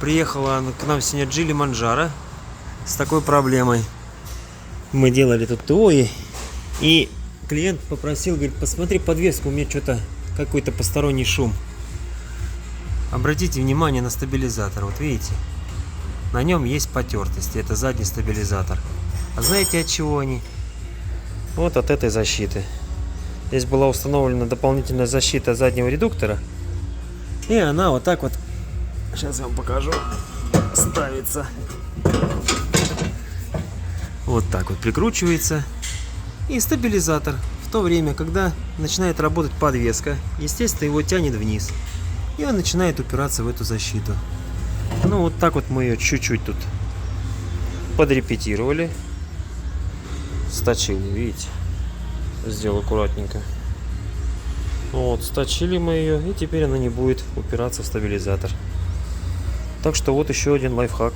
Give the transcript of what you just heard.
Приехала к нам сегодня Джили Манджаро с такой проблемой. Мы делали тут ТО, и клиент попросил, говорит, посмотри подвеску, у меня что-то какой-то посторонний шум. Обратите внимание на стабилизатор, вот видите, на нем есть потертости, это задний стабилизатор. А знаете от чего они? Вот от этой защиты. Здесь была установлена дополнительная защита заднего редуктора, и она вот так вот, сейчас я вам покажу, ставится. Вот так вот прикручивается. И стабилизатор в то время, когда начинает работать подвеска, естественно, его тянет вниз. И он начинает упираться в эту защиту. Ну вот так вот мы ее чуть-чуть тут подрепетировали. Сточили, видите? Сделал аккуратненько. Вот, сточили мы ее, и теперь она не будет упираться в стабилизатор. Так что вот еще один лайфхак.